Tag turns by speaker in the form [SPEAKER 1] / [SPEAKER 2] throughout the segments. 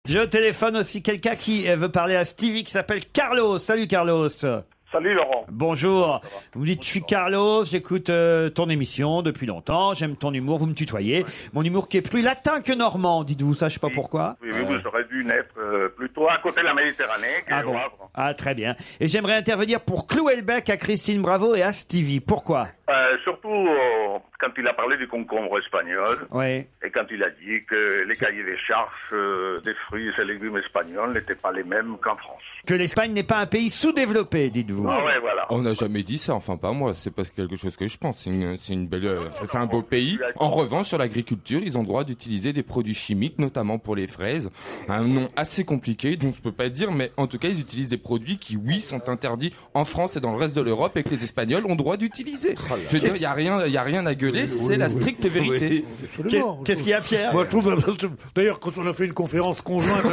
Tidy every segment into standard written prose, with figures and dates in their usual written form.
[SPEAKER 1] Je téléphone aussi quelqu'un qui veut parler à Stevie qui s'appelle Carlos. Salut Carlos.
[SPEAKER 2] Salut Laurent.
[SPEAKER 1] Bonjour. Vous me dites, je suis Carlos, j'écoute ton émission depuis longtemps, j'aime ton humour, vous me tutoyez. Ouais. Mon humour qui est plus latin que normand, dites-vous ça, je sais pas pourquoi.
[SPEAKER 2] Oui, vous aurez dû naître plutôt à côté de la Méditerranée qu'au Havre.
[SPEAKER 1] Ah, très bien. Et j'aimerais intervenir pour clouer le bec à Christine Bravo et à Stevie. Pourquoi?
[SPEAKER 2] Surtout quand il a parlé du concombre espagnol.
[SPEAKER 1] Oui.
[SPEAKER 2] Et quand il a dit que les cahiers des charges des fruits et légumes espagnols n'étaient pas les mêmes qu'en France.
[SPEAKER 1] Que l'Espagne n'est pas un pays sous-développé, dites-vous.
[SPEAKER 2] Ah ouais, voilà.
[SPEAKER 3] On n'a jamais dit ça, enfin pas moi, c'est pas quelque chose que je pense, c'est une belle, c'est un beau pays. En revanche, sur l'agriculture, ils ont le droit d'utiliser des produits chimiques, notamment pour les fraises. Un nom assez compliqué, donc je peux pas dire, mais en tout cas, ils utilisent des produits qui, oui, sont interdits en France et dans le reste de l'Europe et que les Espagnols ont le droit d'utiliser. Je veux dire, il y a rien à gueuler, c'est la stricte vérité.
[SPEAKER 1] Qu'est-ce qu'il y a, Pierre?
[SPEAKER 4] Moi, je trouve, d'ailleurs, quand on a fait une conférence conjointe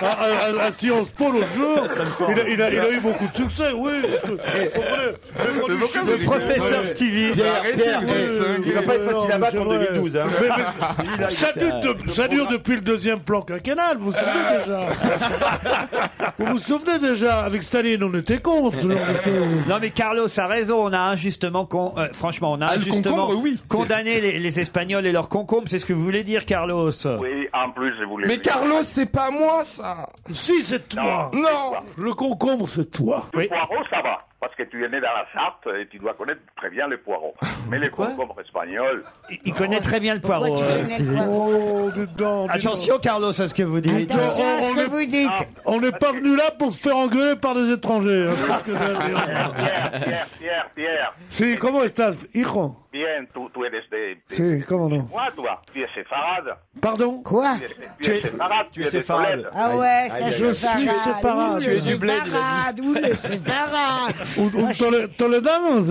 [SPEAKER 4] à Sciences Po l'autre jour, il a eu beaucoup de succès, oui.
[SPEAKER 1] Le professeur Stevie.
[SPEAKER 5] Pierre, il va pas être facile à battre en 2012. Hein.
[SPEAKER 4] Ça dure depuis le deuxième plan quinquennal, vous vous souvenez déjà. Vous vous souvenez déjà, avec Staline, on était contre ce genre de choses.
[SPEAKER 1] Non mais Carlos a raison, on a injustement, franchement, on a injustement condamné les Espagnols et leurs concombres, c'est ce que vous voulez dire, Carlos?
[SPEAKER 2] Oui, en plus, je voulais
[SPEAKER 3] Mais
[SPEAKER 2] dire...
[SPEAKER 3] Carlos, c'est pas moi, ça.
[SPEAKER 4] Si, c'est toi.
[SPEAKER 3] Non.
[SPEAKER 4] Le concombre, c'est toi.
[SPEAKER 2] Le poireau, ça va. Parce que tu es né dans la Sarthe et tu dois connaître très bien les poireaux. Mais les concombres espagnols...
[SPEAKER 1] Il connaît très bien le poireau.
[SPEAKER 4] Oh,
[SPEAKER 1] Attention, Carlos, à ce que vous dites.
[SPEAKER 6] Attention à ce que vous dites.
[SPEAKER 4] On n'est pas venu là pour se faire engueuler par des étrangers.
[SPEAKER 2] Pierre.
[SPEAKER 4] Si, comment estás, hijo?
[SPEAKER 2] Bien, tu eres de...
[SPEAKER 4] Si, comment non?
[SPEAKER 2] Moi, toi, tu es séfarade.
[SPEAKER 4] Pardon?
[SPEAKER 6] Quoi?
[SPEAKER 2] Tu es séfarade, tu es
[SPEAKER 5] séfarade.
[SPEAKER 6] Ah ouais, ça
[SPEAKER 4] je
[SPEAKER 6] c'est
[SPEAKER 4] suis séfarade.
[SPEAKER 5] Tu es du blé,
[SPEAKER 6] Ou le séfarade.
[SPEAKER 4] Ou Toledano?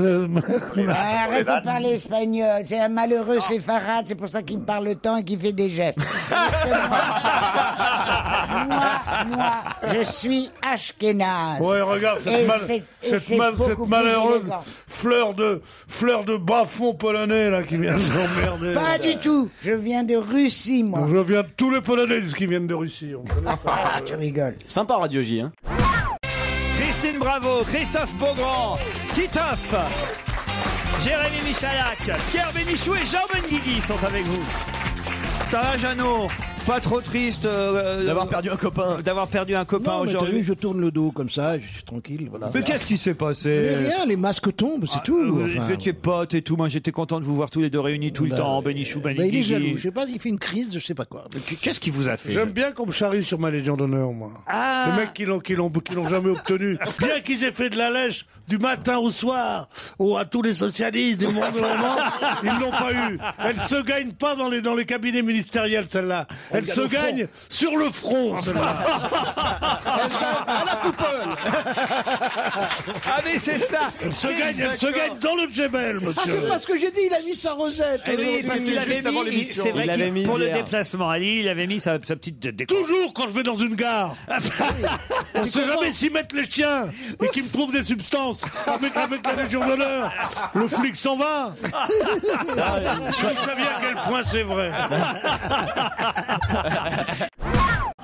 [SPEAKER 6] Arrête de parler espagnol. C'est un malheureux séfarade, c'est pour ça qu'il me parle tant et qu'il fait des gestes. Moi, je suis ashkénaze.
[SPEAKER 4] Ouais, regarde, cette malheureuse fleur de bas-fond polonais, là, qui vient de s'emmerder.
[SPEAKER 6] Pas du tout. Je viens de Russie, moi.
[SPEAKER 4] Je viens de tous les Polonais qui viennent de Russie. On connaît ça.
[SPEAKER 6] Ah, tu rigoles.
[SPEAKER 5] Sympa Radio J, hein.
[SPEAKER 1] Christine Bravo, Christophe Beaugrand, Titoff, Jérémy Michalak, Pierre Bénichou et Jean Benguigui sont avec vous. Ça va, Jeannot? Pas trop triste
[SPEAKER 5] D'avoir perdu un copain.
[SPEAKER 1] D'avoir perdu un copain
[SPEAKER 7] Non, mais t'as
[SPEAKER 1] aujourd'hui.
[SPEAKER 7] vu, je tourne le dos comme ça, je suis tranquille, voilà.
[SPEAKER 1] Mais qu'est-ce qui s'est passé?
[SPEAKER 7] Mais rien, les masques tombent, c'est tout.
[SPEAKER 1] Vous
[SPEAKER 7] enfin.
[SPEAKER 1] étiez potes et tout. Moi, j'étais content de vous voir tous les deux réunis tout le temps. Bénichou,
[SPEAKER 7] Il est jaloux,
[SPEAKER 1] Benguigui.
[SPEAKER 7] je sais pas, il fait une crise, je sais pas quoi.
[SPEAKER 1] Qu'est-ce qui vous a fait?
[SPEAKER 4] J'aime bien qu'on me charrie sur ma Légion d'honneur, moi.
[SPEAKER 1] Ah.
[SPEAKER 4] Les mecs qui l'ont jamais obtenu. Bien qu'ils aient fait de la lèche du matin au soir, à tous les socialistes du monde vraiment, ils l'ont pas eu. Elle se gagne pas dans les cabinets ministériels, celle-là. Elle se gagne sur le front, celle-là.
[SPEAKER 7] À la coupole.
[SPEAKER 1] Ah mais c'est ça.
[SPEAKER 4] Elle se gagne dans le djebel,
[SPEAKER 7] Ah,
[SPEAKER 4] monsieur.
[SPEAKER 7] c'est pas ce que j'ai dit, il a mis sa rosette.
[SPEAKER 1] Eh oui, parce qu'il avait
[SPEAKER 5] juste avant
[SPEAKER 1] mis,
[SPEAKER 5] l'émission.
[SPEAKER 1] c'est vrai
[SPEAKER 5] Il l'avait
[SPEAKER 1] qu'il,
[SPEAKER 5] mis
[SPEAKER 1] pour le
[SPEAKER 5] hier.
[SPEAKER 1] déplacement à Lille, il avait mis sa petite déco.
[SPEAKER 4] Toujours quand je vais dans une gare. On ne sait jamais s'y mettent les chiens et qu'ils me trouvent des substances avec la Légion d'honneur. Le flic s'en va. Vous savez à quel point c'est vrai.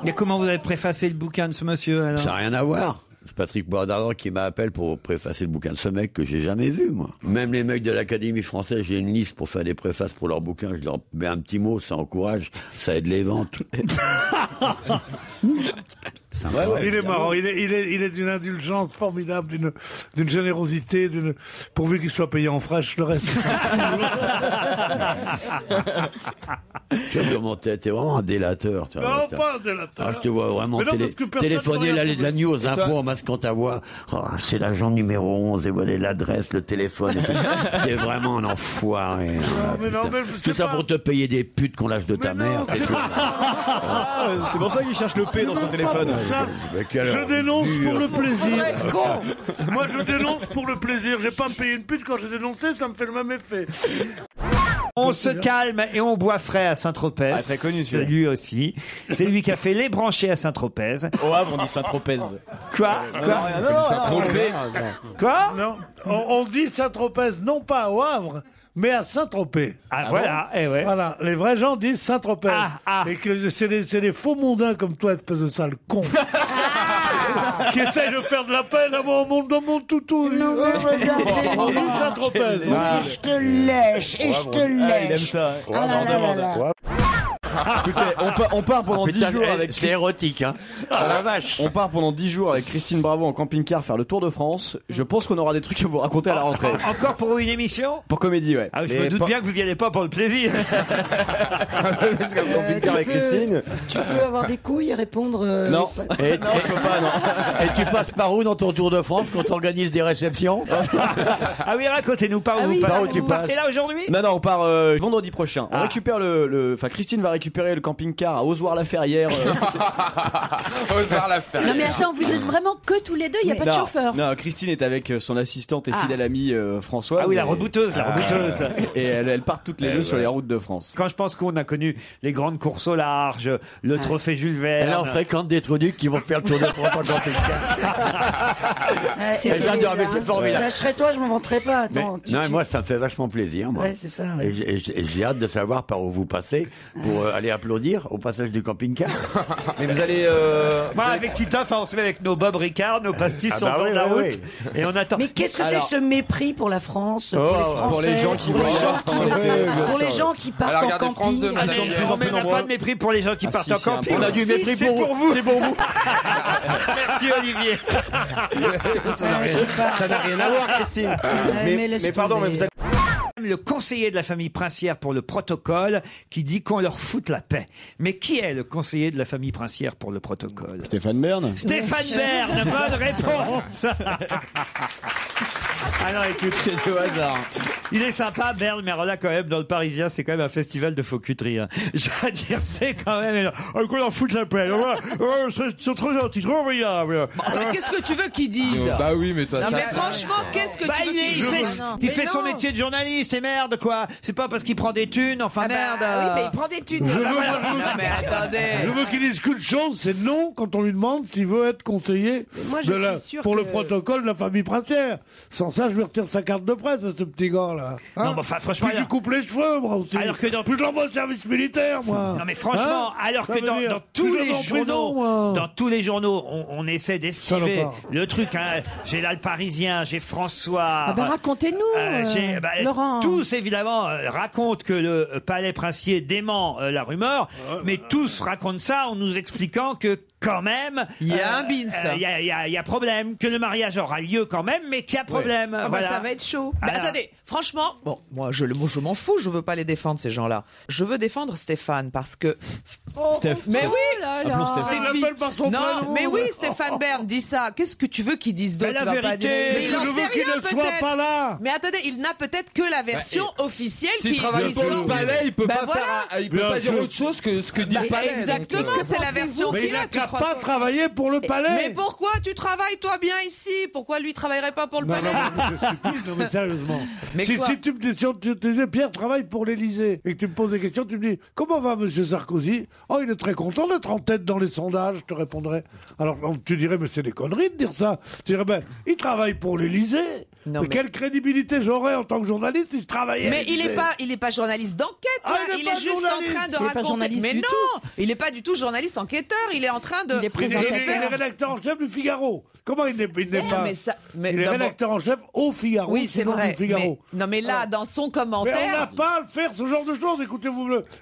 [SPEAKER 1] Et comment vous avez préfacé le bouquin de ce monsieur alors?
[SPEAKER 8] Ça n'a rien à voir. C'est Patrick Boisdardon qui m'appelle pour préfacer le bouquin de ce mec que j'ai jamais vu, moi. Même les mecs de l'Académie française, j'ai une liste pour faire des préfaces pour leurs bouquins. Je leur mets un petit mot, ça encourage, ça aide les ventes.
[SPEAKER 4] Il est marrant, il est d'une indulgence formidable, d'une générosité, pourvu qu'il soit payé en fraîche, le reste.
[SPEAKER 8] Tu vois comment t'es vraiment un délateur. Tu vois,
[SPEAKER 4] Non, pas un délateur.
[SPEAKER 8] Ah, je te vois vraiment
[SPEAKER 4] Mais non, parce que personne
[SPEAKER 8] téléphoner
[SPEAKER 4] ne regarde.
[SPEAKER 8] la nuit aux impôts en masquant ta voix. Oh, c'est l'agent numéro 11 et voilà l'adresse, le téléphone. T'es vraiment un enfoiré.
[SPEAKER 4] mais non, mais je sais
[SPEAKER 8] Tout ça
[SPEAKER 4] pas.
[SPEAKER 8] pour te payer des putes qu'on lâche de ta mère. et tout.
[SPEAKER 5] C'est pour ça qu'il cherche le P dans son téléphone.
[SPEAKER 8] Mais quelle
[SPEAKER 4] Je dénonce
[SPEAKER 8] ordure.
[SPEAKER 4] pour le plaisir. Moi, je dénonce pour le plaisir. J'ai pas à me payer une pute quand j'ai dénoncé, ça me fait le même effet.
[SPEAKER 1] On se calme et on boit frais à Saint-Tropez.
[SPEAKER 5] Ah, très connu,
[SPEAKER 1] c'est
[SPEAKER 5] celui-là.
[SPEAKER 1] lui aussi. C'est lui qui a fait les branchés à Saint-Tropez.
[SPEAKER 5] Au Havre, on dit Saint-Tropez.
[SPEAKER 1] Quoi?
[SPEAKER 5] Saint-Tropez.
[SPEAKER 1] Quoi?
[SPEAKER 4] Non, on dit Saint-Tropez, non pas au Havre, mais à Saint-Tropez.
[SPEAKER 1] Ah, voilà, ouais.
[SPEAKER 4] Voilà, les vrais gens disent Saint-Tropez. Et que c'est les faux mondains comme toi, espèce de sale con. Qui essayent de faire de la peine à mon monde, dans mon toutou.
[SPEAKER 6] Non, mais regardez.
[SPEAKER 4] Saint-Tropez.
[SPEAKER 6] Je te lèche, et je te lèche.
[SPEAKER 9] Il aime ça.
[SPEAKER 6] Ah là là là là.
[SPEAKER 9] Écoutez, on part pendant 10 jours avec...
[SPEAKER 8] C'est érotique, hein. Ah la vache.
[SPEAKER 9] On part pendant 10 jours avec Christine Bravo en camping-car faire le tour de France. Je pense qu'on aura des trucs à vous raconter à la rentrée.
[SPEAKER 1] Encore pour une émission?
[SPEAKER 9] Pour Comédie, ouais.
[SPEAKER 1] Ah, je me doute bien que vous n'y allez pas pour le plaisir.
[SPEAKER 5] Parce qu'un camping-car avec Christine.
[SPEAKER 10] Tu peux avoir des couilles et répondre.
[SPEAKER 9] Non. Et non, je peux pas, non.
[SPEAKER 8] Et tu passes par où dans ton tour de France quand t'organises des réceptions?
[SPEAKER 1] Ah oui, racontez-nous par où vous partez là aujourd'hui?
[SPEAKER 9] Non, on part vendredi prochain. On récupère enfin, Christine va récupérer le camping-car à Ozoir-la-Ferrière.
[SPEAKER 3] Ozoir-la-Ferrière.
[SPEAKER 11] Non mais attends, vous êtes vraiment que tous les deux, il n'y a pas de chauffeur.
[SPEAKER 9] Non, Christine est avec son assistante et fidèle amie Françoise.
[SPEAKER 1] Ah oui, la rebouteuse.
[SPEAKER 9] Et elles partent toutes les deux sur les routes de France.
[SPEAKER 1] Quand je pense qu'on a connu les grandes courses au large, le trophée Jules Verne.
[SPEAKER 8] Elle en fréquente des trucs qui vont faire le tour de France en camping-car. Mais c'est formidable.
[SPEAKER 10] Lâcherais-toi, je m'en vanterais pas. Attends,
[SPEAKER 8] Non, mais moi, ça me fait vachement plaisir, moi.
[SPEAKER 10] Ouais, c'est ça. Ouais.
[SPEAKER 8] Et j'ai hâte de savoir par où vous passez pour aller applaudir au passage du camping-car.
[SPEAKER 5] Mais vous allez...
[SPEAKER 1] Moi, avec Titoff, on se met avec nos Bob Ricard, nos pastis sur le bord de la route. Et on attend.
[SPEAKER 10] Mais qu'est-ce que c'est que ce mépris pour la France, pour les Français,
[SPEAKER 9] pour les gens qui
[SPEAKER 10] pour les gens qui partent en camping?
[SPEAKER 1] On met même pas de mépris pour les gens qui partent en camping.
[SPEAKER 8] On a du mépris
[SPEAKER 1] pour vous.
[SPEAKER 8] C'est pour vous.
[SPEAKER 1] Merci Olivier.
[SPEAKER 5] Ça n'a rien à voir, Christine. Mais pardon, mais vous êtes...
[SPEAKER 1] Le conseiller de la famille princière pour le protocole qui dit qu'on leur foute la paix. Mais qui est le conseiller de la famille princière pour le protocole?
[SPEAKER 9] Stéphane Bern.
[SPEAKER 1] Stéphane Bern, bonne réponse. Ah non, écoute,
[SPEAKER 9] c'est du hasard.
[SPEAKER 1] Il est sympa, Bern, mais alors là, quand même, dans le Parisien, c'est quand même un festival de faux cuteries. Hein. Je veux dire, c'est quand même... qu'on leur foute la paix. C'est trop gentil, trop agréable.
[SPEAKER 12] Enfin, qu'est-ce que tu veux qu'ils disent?
[SPEAKER 3] Bah oui, mais toi,
[SPEAKER 12] non,
[SPEAKER 3] ça...
[SPEAKER 12] mais franchement, qu'est-ce que tu veux qu'ils disent?
[SPEAKER 1] Il fait son métier de journaliste, et merde, quoi. C'est pas parce qu'il prend des thunes, enfin, merde.
[SPEAKER 12] Oui, mais il prend des thunes. Mais attendez.
[SPEAKER 4] Je veux qu'il dise qu'une chose, c'est non quand on lui demande s'il veut être conseiller pour le protocole de la famille princière. Sans ça, je lui retire sa carte de presse à ce petit gars-là. Hein?
[SPEAKER 1] Non, mais enfin, franchement.
[SPEAKER 4] Puis je coupe les cheveux, moi aussi.
[SPEAKER 1] Alors que
[SPEAKER 4] Puis je l'envoie au service militaire, moi.
[SPEAKER 1] Non, mais franchement, alors que dans tous les journaux, on essaie d'esquiver le truc, hein. J'ai là le Parisien, j'ai François.
[SPEAKER 11] Ah ben racontez-nous, Laurent.
[SPEAKER 1] Tous, évidemment, racontent que le palais princier dément la rumeur, mais tous racontent ça en nous expliquant que quand même,
[SPEAKER 12] il y a un bins.
[SPEAKER 1] Il y a problème, que le mariage aura lieu quand même, mais qu'il y a problème.
[SPEAKER 12] Ah
[SPEAKER 1] voilà.
[SPEAKER 12] bah ça va être chaud. Mais attendez, franchement, bon, moi je m'en fous, je veux pas les défendre ces gens-là. Je veux défendre Stéphane parce que. Mais oui, non, mais oui, Stéphane Bern dit ça. Qu'est-ce que tu veux qu'il dise d'autre?
[SPEAKER 1] La vérité.
[SPEAKER 12] Mais il en sait rien peut-être.
[SPEAKER 4] Pas là.
[SPEAKER 12] Mais attendez, il n'a peut-être que la version officielle
[SPEAKER 3] qui travaille pour le palais, il peut pas faire, il peut pas dire autre chose que ce que dit le palais.
[SPEAKER 12] Exactement, c'est la version qu'il a.
[SPEAKER 4] Il n'a pas travaillé pour le palais.
[SPEAKER 12] Mais pourquoi tu travailles toi bien ici? Pourquoi lui travaillerait pas pour le palais?
[SPEAKER 4] Non, mais sérieusement. Si tu me disais Pierre travaille pour l'Élysée et que tu me poses des questions, tu me dis comment va Monsieur Sarkozy? Oh, il est très content d'être en tête dans les sondages, je te répondrais. Alors tu dirais mais c'est des conneries de dire ça. Tu dirais ben il travaille pour l'Élysée. Mais quelle crédibilité j'aurais en tant que journaliste si je travaillais?
[SPEAKER 12] Mais il est pas journaliste d'enquête. Il est juste en train de raconter. Mais non, il est pas du tout journaliste enquêteur. Il est en train de.
[SPEAKER 4] Il est rédacteur en chef du Figaro. Comment il n'est pas? Il est rédacteur en chef au Figaro.
[SPEAKER 12] Oui, c'est vrai.
[SPEAKER 4] Non,
[SPEAKER 12] mais là, dans son commentaire.
[SPEAKER 4] Mais on n'a pas à faire ce genre de choses. Écoutez,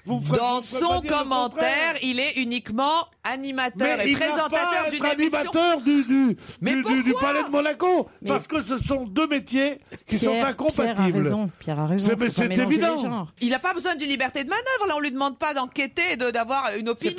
[SPEAKER 12] dans son commentaire, il est uniquement animateur et présentateur d'une émission.
[SPEAKER 4] Animateur du Palais de Monaco. Parce que ce sont deux métiers qui sont incompatibles.
[SPEAKER 11] Pierre a raison.
[SPEAKER 4] Mais c'est évident.
[SPEAKER 12] Il n'a pas besoin d'une liberté de manœuvre. Là, on lui demande pas d'enquêter et d'avoir une opinion.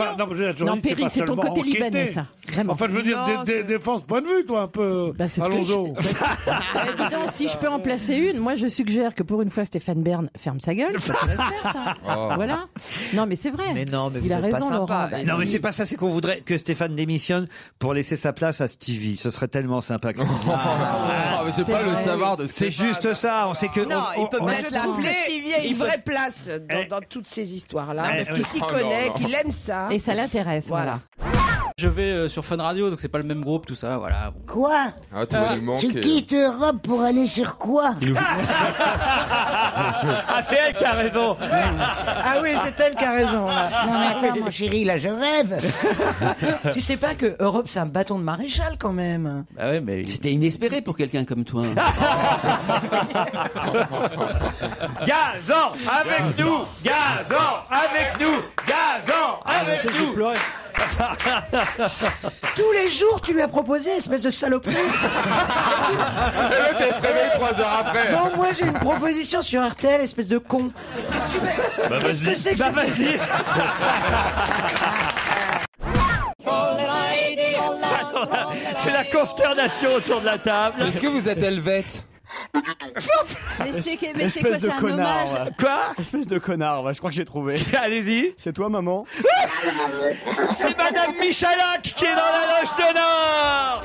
[SPEAKER 11] Non, Péri, c'est ton côté libanais, ça. Vraiment.
[SPEAKER 4] Enfin, je veux dire, défense point de vue, toi, un peu. Allons-y.
[SPEAKER 11] Dis donc, si je peux en placer une, moi, je suggère que pour une fois, Stéphane Bern ferme sa gueule. Ça pourrait se faire, ça. Voilà. Non, mais c'est vrai.
[SPEAKER 12] Mais non, mais
[SPEAKER 11] il a raison, Laurent.
[SPEAKER 1] Non, mais c'est pas ça, c'est qu'on voudrait que Stéphane démissionne pour laisser sa place à Stevie. Ce serait tellement sympa que Stevie.
[SPEAKER 3] Mais c'est pas le savoir de
[SPEAKER 1] C'est juste ça. On sait que.
[SPEAKER 12] Non, il peut peut-être l'appeler.
[SPEAKER 10] Stevie a une vraie place dans toutes ces histoires-là. Parce qu'il s'y connaît, qu'il aime ça.
[SPEAKER 11] Et ça l'intéresse. Voilà.
[SPEAKER 13] Je vais sur Fun Radio, donc c'est pas le même groupe, tout ça, voilà. Bon.
[SPEAKER 6] Quoi?
[SPEAKER 3] Ah, tu vas nous manquer.
[SPEAKER 6] Tu quittes Europe pour aller sur quoi?
[SPEAKER 1] Ah, c'est elle qui a raison.
[SPEAKER 10] Ah oui, c'est elle qui a raison, là.
[SPEAKER 6] Non mais attends, mon chéri, là je rêve.
[SPEAKER 10] Tu sais pas que Europe, c'est un bâton de maréchal, quand même.
[SPEAKER 13] Bah ouais, mais...
[SPEAKER 14] C'était inespéré pour quelqu'un comme toi.
[SPEAKER 1] Gazan avec nous, Gazan avec nous, Gazan avec nous.
[SPEAKER 10] Tous les jours, tu lui as proposé, espèce de saloperie.
[SPEAKER 3] Elle se réveille 3 heures après.
[SPEAKER 10] Non, moi j'ai une proposition sur RTL, espèce de con. Qu'est-ce que tu veux?
[SPEAKER 1] Bah
[SPEAKER 10] Qu'est-ce que c'est que
[SPEAKER 1] Bah
[SPEAKER 10] ça?
[SPEAKER 1] vas-y. C'est la consternation autour de la table.
[SPEAKER 3] Est-ce que vous êtes helvète?
[SPEAKER 11] Mais c'est quoi,
[SPEAKER 9] Espèce
[SPEAKER 11] c'est
[SPEAKER 9] de
[SPEAKER 11] un
[SPEAKER 9] connard.
[SPEAKER 11] hommage?
[SPEAKER 9] Ouais.
[SPEAKER 1] Quoi?
[SPEAKER 9] Espèce de connard, ouais, je crois que j'ai trouvé.
[SPEAKER 1] Allez-y.
[SPEAKER 9] C'est toi, maman?
[SPEAKER 1] C'est Madame Michalak qui est dans la loge d'honneur.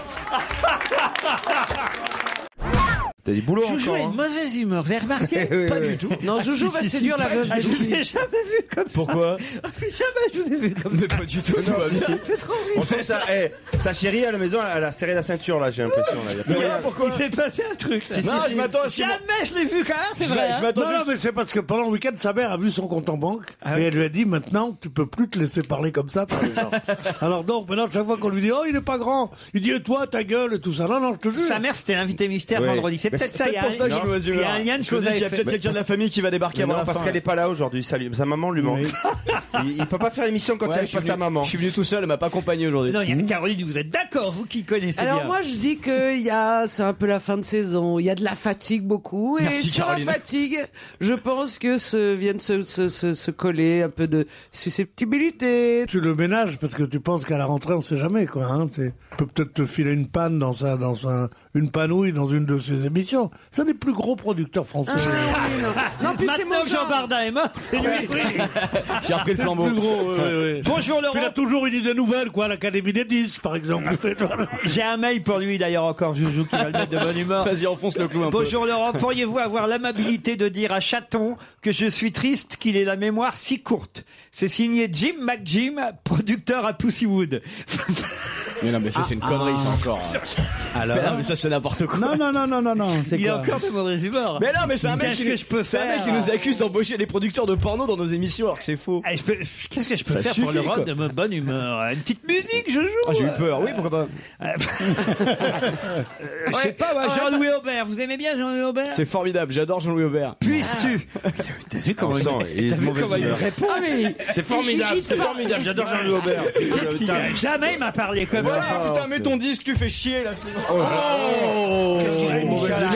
[SPEAKER 5] T'as du boulot
[SPEAKER 7] Joujou
[SPEAKER 5] encore.
[SPEAKER 7] a une mauvaise humeur, vous avez remarqué? Pas du tout.
[SPEAKER 12] Non, Joujou va séduire la veuve.
[SPEAKER 7] Ah, je vous ai jamais vu comme ça.
[SPEAKER 9] Pourquoi?
[SPEAKER 7] Jamais je vous ai vu comme ça.
[SPEAKER 9] Pas du tout.
[SPEAKER 5] Non, ça
[SPEAKER 7] fait trop
[SPEAKER 5] On
[SPEAKER 7] rire.
[SPEAKER 5] sent ça. Sa chérie à la maison, elle a serré la ceinture là, j'ai l'impression. Là. Y a plus rien.
[SPEAKER 1] Pourquoi? Il s'est passé un truc. Là.
[SPEAKER 5] Si,
[SPEAKER 4] Non,
[SPEAKER 5] si,
[SPEAKER 4] je m'attends à ce que-
[SPEAKER 1] Jamais je l'ai vu quand même, c'est vrai.
[SPEAKER 4] Je m'attends non, mais c'est parce que pendant le week-end, sa mère a vu son compte en banque et elle lui a dit maintenant, tu peux plus te laisser parler comme ça par les gens. Alors donc, maintenant, chaque fois qu'on lui dit oh, il est pas grand, il dit et toi, ta gueule et tout ça. Non, non, je te jure.
[SPEAKER 1] Sa mère, c'était l'invité mystère
[SPEAKER 5] Oui.
[SPEAKER 1] vendredi. C'est
[SPEAKER 5] Mais
[SPEAKER 1] peut-être
[SPEAKER 5] c'est
[SPEAKER 1] ça. Il y a
[SPEAKER 9] pour ça que je me
[SPEAKER 1] il y a un lien de
[SPEAKER 9] Je me
[SPEAKER 1] cause
[SPEAKER 9] dis
[SPEAKER 1] à
[SPEAKER 9] qu'il y a
[SPEAKER 1] effet.
[SPEAKER 9] peut-être quelqu'un de la famille qui va débarquer avant
[SPEAKER 5] Non,
[SPEAKER 9] la
[SPEAKER 5] parce
[SPEAKER 9] fin.
[SPEAKER 5] qu'elle est pas là aujourd'hui. Sa maman lui manque. Il peut pas faire l'émission quand il n'y a pas sa maman.
[SPEAKER 9] Je suis venu tout seul, elle m'a pas accompagné aujourd'hui.
[SPEAKER 1] Non, il y a Caroline, vous êtes d'accord, vous qui connaissez
[SPEAKER 12] Alors
[SPEAKER 1] bien.
[SPEAKER 12] moi je dis que c'est un peu la fin de saison, il y a de la fatigue beaucoup et
[SPEAKER 9] Merci,
[SPEAKER 12] sur
[SPEAKER 9] Caroline.
[SPEAKER 12] la fatigue, je pense que viennent se coller un peu de susceptibilité.
[SPEAKER 4] Tu le ménages parce que tu penses qu'à la rentrée, on sait jamais quoi. Hein. Tu peux peut-être te filer une panne une panouille dans une de ses émissions. C'est un des plus gros producteurs français.
[SPEAKER 12] Non, puis c'est
[SPEAKER 1] Maintenant
[SPEAKER 12] mon
[SPEAKER 1] que Jean
[SPEAKER 12] genre.
[SPEAKER 1] Bardin est mort, c'est lui.
[SPEAKER 9] J'ai repris le
[SPEAKER 4] C'est
[SPEAKER 9] flambeau.
[SPEAKER 4] le plus gros.
[SPEAKER 1] Bonjour
[SPEAKER 4] Puis il a
[SPEAKER 1] Laurent.
[SPEAKER 4] toujours une idée nouvelle, quoi, à l'Académie des 10, par exemple.
[SPEAKER 1] J'ai un mail pour lui d'ailleurs encore, Joujou, qui va le mettre de bonne humeur.
[SPEAKER 9] Vas-y, enfonce le clou un peu.
[SPEAKER 1] Bonjour Laurent, pourriez-vous avoir l'amabilité de dire à Chaton que je suis triste qu'il ait la mémoire si courte? C'est signé Jim McJim, producteur à Pussywood.
[SPEAKER 9] Mais non, mais ça, c'est une connerie, ça encore.
[SPEAKER 4] Alors
[SPEAKER 9] Mais non, mais ça, c'est n'importe quoi.
[SPEAKER 4] Non. C'est
[SPEAKER 1] Il a
[SPEAKER 4] quoi
[SPEAKER 1] encore de mauvaise humeur.
[SPEAKER 9] Mais non, mais c'est un mec
[SPEAKER 1] Qu'est-ce que je peux
[SPEAKER 9] c'est un
[SPEAKER 1] faire
[SPEAKER 9] mec qui nous accuse d'embaucher des producteurs de porno dans nos émissions alors que c'est faux.
[SPEAKER 1] Qu'est-ce que je peux
[SPEAKER 9] Ça
[SPEAKER 1] faire pour
[SPEAKER 9] suffit,
[SPEAKER 1] le rendre
[SPEAKER 9] quoi.
[SPEAKER 1] de ma bonne humeur? Une petite musique, je joue.
[SPEAKER 9] Ah, j'ai eu peur. Oui, pourquoi pas.
[SPEAKER 1] Je sais pas, moi, Jean-Louis Aubert. Vous aimez bien Jean-Louis Aubert?
[SPEAKER 9] C'est formidable, j'adore Jean-Louis Aubert.
[SPEAKER 1] Puisses-tu? T'as vu comment il répond?
[SPEAKER 5] C'est formidable, c'est formidable. J'adore Jean-Louis Aubert.
[SPEAKER 1] Qu'est-ce qu'il a? Jamais il m'a parlé comme ça.
[SPEAKER 9] Ah, putain, mets ton disque, tu fais chier là.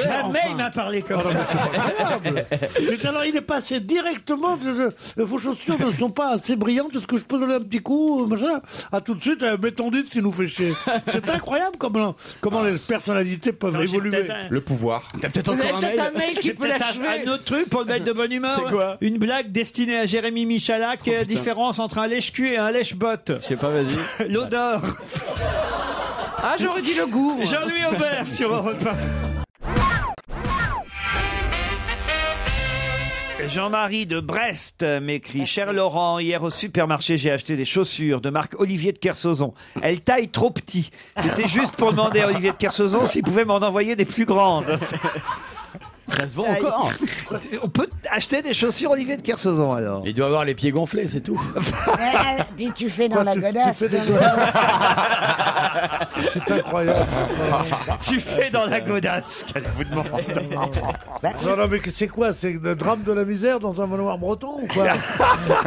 [SPEAKER 1] Jamais il m'a parlé comme ça.
[SPEAKER 4] Mais alors, il est passé directement vos chaussures ne sont pas assez brillantes, est-ce que je peux donner un petit coup, machin? À tout de suite, mets ton disque qui nous fait chier. C'est incroyable comment les personnalités peuvent
[SPEAKER 1] Attends, j'ai
[SPEAKER 4] évoluer.
[SPEAKER 1] peut-être
[SPEAKER 5] Le pouvoir.
[SPEAKER 9] T'as peut-être
[SPEAKER 12] Vous avez
[SPEAKER 9] encore un
[SPEAKER 12] peut-être
[SPEAKER 9] mail.
[SPEAKER 12] un mail qui
[SPEAKER 1] J'ai
[SPEAKER 12] peut
[SPEAKER 1] peut-être
[SPEAKER 12] l'achever.
[SPEAKER 1] un autre truc pour le mettre de bonne humeur.
[SPEAKER 9] C'est quoi?
[SPEAKER 1] Une blague destinée à Jérémy Michalak. Différence entre un lèche-cul et un lèche-botte.
[SPEAKER 9] Je sais pas, vas-y.
[SPEAKER 1] L'odeur.
[SPEAKER 12] Ah, j'aurais dit le goût. moi.
[SPEAKER 1] Jean-Louis Aubert sur Europe 1. Jean-Marie de Brest m'écrit: Cher Laurent, hier au supermarché, j'ai acheté des chaussures de marque Olivier de Kersauzon. Elles taillent trop petit. C'était juste pour demander à Olivier de Kersauzon s'il pouvait m'en envoyer des plus grandes.
[SPEAKER 9] Ça se vend encore.
[SPEAKER 1] On peut acheter des chaussures Olivier de Kersauzon alors.
[SPEAKER 8] Il doit avoir les pieds gonflés, c'est tout.
[SPEAKER 6] Tu fais dans la godasse.
[SPEAKER 4] C'est incroyable.
[SPEAKER 1] Tu fais dans la godasse, qu'elle vous demande.
[SPEAKER 4] Non, mais c'est quoi? C'est le drame de la misère dans un manoir breton ou quoi?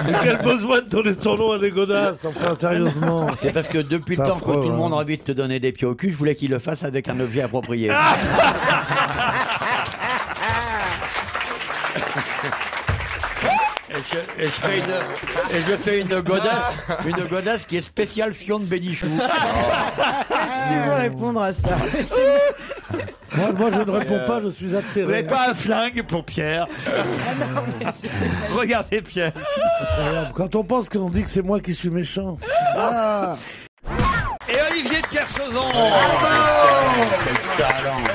[SPEAKER 4] Mais quel besoin de donner son nom à des godasses? Enfin, sérieusement.
[SPEAKER 8] C'est parce que depuis le
[SPEAKER 4] C'est
[SPEAKER 8] temps que
[SPEAKER 4] affreux,
[SPEAKER 8] tout le
[SPEAKER 4] hein.
[SPEAKER 8] monde a envie de te donner des pieds au cul, je voulais qu'il le fasse avec un objet approprié. Et je fais une godasse qui est spéciale fion de bénichou.
[SPEAKER 10] Qu'est-ce que tu veux répondre à ça?
[SPEAKER 4] Moi, je ne réponds pas, je suis atterré.
[SPEAKER 1] Vous n'avez pas un flingue pour Pierre? Regardez Pierre.
[SPEAKER 4] Quand on pense qu'on dit que c'est moi qui suis méchant.
[SPEAKER 1] Et Olivier de Kersauzon.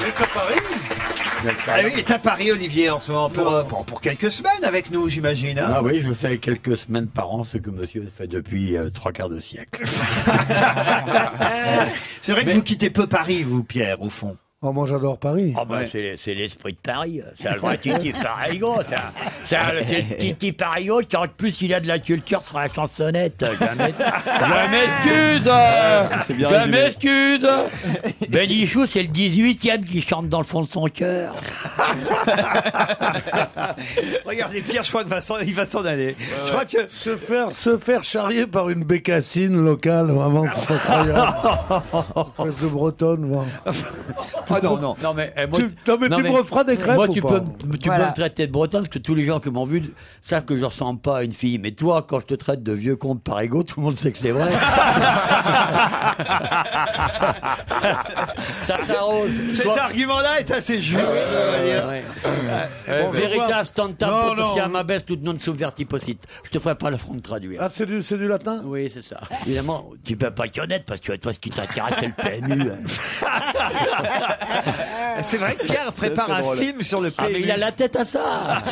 [SPEAKER 4] Il est à Paris.
[SPEAKER 1] Ah oui, il est à Paris, Olivier, en ce moment, pour quelques semaines avec nous, j'imagine. Hein.
[SPEAKER 8] Ah oui, je le fais quelques semaines par an, ce que monsieur fait depuis 3/4 de siècle.
[SPEAKER 1] C'est vrai que vous quittez peu Paris, vous, Pierre, au fond.
[SPEAKER 4] Oh, moi j'adore Paris.
[SPEAKER 8] Ah bah, c'est l'esprit de Paris. C'est le vrai Titi Parigo. C'est le Titi Parigo qui en plus il a de la culture sur la chansonnette. Je m'excuse. Bénichou, c'est le 18e qui chante dans le fond de son cœur.
[SPEAKER 1] Regardez, Pierre, je crois qu'il va s'en aller. Je crois que
[SPEAKER 4] se faire charrier par une bécassine locale, vraiment, c'est incroyable. Espèce de bretonne, va.
[SPEAKER 1] Ah non.
[SPEAKER 8] Non mais,
[SPEAKER 4] tu me referas des crêpes.
[SPEAKER 8] Moi,
[SPEAKER 4] ou
[SPEAKER 8] tu
[SPEAKER 4] pas
[SPEAKER 8] peux me traiter de bretonne parce que tous les gens qui m'ont vu savent que je ressemble pas à une fille. Mais toi, quand je te traite de vieux con de Parigo, tout le monde sait que c'est vrai. Ça s'arrose.
[SPEAKER 1] Cet argument-là est assez juste.
[SPEAKER 8] Veritas tantam potentia mabes tout non subverti possit. Je te ferai pas l'affront de traduire.
[SPEAKER 4] Ah, c'est du latin?
[SPEAKER 8] Oui, c'est ça. Évidemment, tu peux pas être honnête parce que toi, ce qui t'intéresse, c'est le PMU.
[SPEAKER 1] C'est vrai que Pierre prépare un film sur le PMU.
[SPEAKER 8] Ah, mais il a la tête à ça.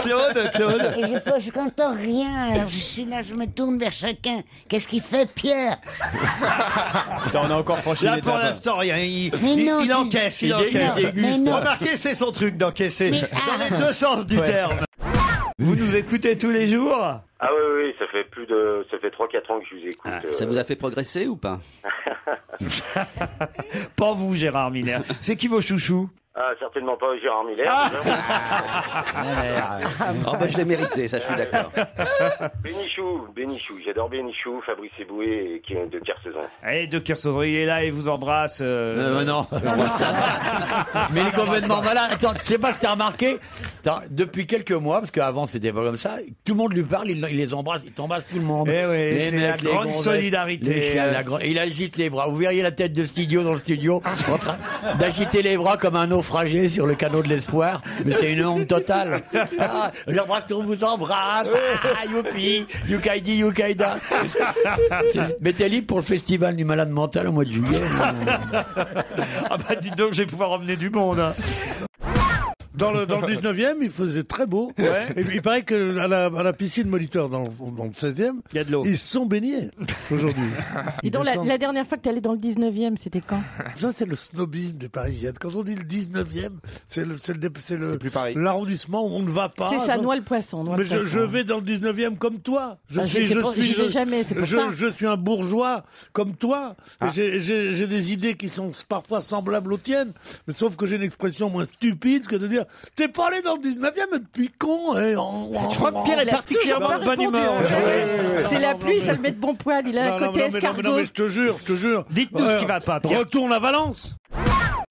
[SPEAKER 1] Claude.
[SPEAKER 6] Et je n'entends rien. Alors je suis là, je me tourne vers chacun. Qu'est-ce qu'il fait, Pierre?
[SPEAKER 9] On a encore franchi
[SPEAKER 1] là,
[SPEAKER 9] l'étape.
[SPEAKER 1] pour l'instant, rien. Il encaisse.
[SPEAKER 6] Mais non.
[SPEAKER 1] Remarquez, c'est son truc d'encaisser. Dans les deux sens du terme. Vous nous écoutez tous les jours?
[SPEAKER 2] Ah oui, ça fait 3-4 ans que je vous écoute.
[SPEAKER 14] Ça vous a fait progresser ou pas?
[SPEAKER 1] Pas vous, Gérard Miller. C'est qui vos chouchous?
[SPEAKER 2] Ah, certainement pas Gérard Miller.
[SPEAKER 14] Je l'ai mérité, ça je suis d'accord.
[SPEAKER 2] Bénichou, j'adore Bénichou, Fabrice Eboué et de Kersezon.
[SPEAKER 1] Et de Kersezon, il est là, il vous embrasse.
[SPEAKER 8] Non. Mais il est complètement malade. Attends, je sais pas si t'as remarqué, depuis quelques mois, parce qu'avant c'était pas comme ça, tout le monde lui parle, il les embrasse, il t'embrasse tout le monde.
[SPEAKER 1] Eh oui, c'est la grande solidarité.
[SPEAKER 8] Les chiens, il agite les bras. Vous verriez la tête de Studio dans le studio, en train d'agiter les bras comme un naufragé sur le canot de l'espoir. Mais c'est une honte totale. J'embrasse, on vous embrasse. Youpi, Yukaidi, Yukaida. Mais t'es libre pour le festival du malade mental au mois de juillet.
[SPEAKER 1] Dites donc, je vais pouvoir emmener du monde. Hein.
[SPEAKER 4] Dans le 19e, il faisait très beau. Ouais. Et puis, il paraît que à la piscine Molitor, dans le 16e,
[SPEAKER 1] il y a de l'eau.
[SPEAKER 4] Ils se sont baignés aujourd'hui.
[SPEAKER 11] Et donc, la dernière fois que tu allé dans le 19e, c'était quand?
[SPEAKER 4] Ça, c'est le snobisme des Parisiennes. Quand on dit le 19e, c'est l'arrondissement où on ne va pas.
[SPEAKER 11] C'est ça, Noix-le-Poisson.
[SPEAKER 4] Mais je vais dans le 19e comme toi.
[SPEAKER 11] Je vais jamais, c'est pour ça.
[SPEAKER 4] Je suis un bourgeois comme toi. J'ai des idées qui sont parfois semblables aux tiennes, mais sauf que j'ai une expression moins stupide que de dire t'es pas allé dans le 19e, mais depuis con.
[SPEAKER 1] Je crois que Pierre est particulièrement de bonne humeur.
[SPEAKER 11] C'est la pluie, ça le met de bon poil. Il a un côté escargot.
[SPEAKER 4] Non, mais je te jure.
[SPEAKER 1] Dites-nous ce qui va pas, Pierre.
[SPEAKER 4] Retourne à Valence.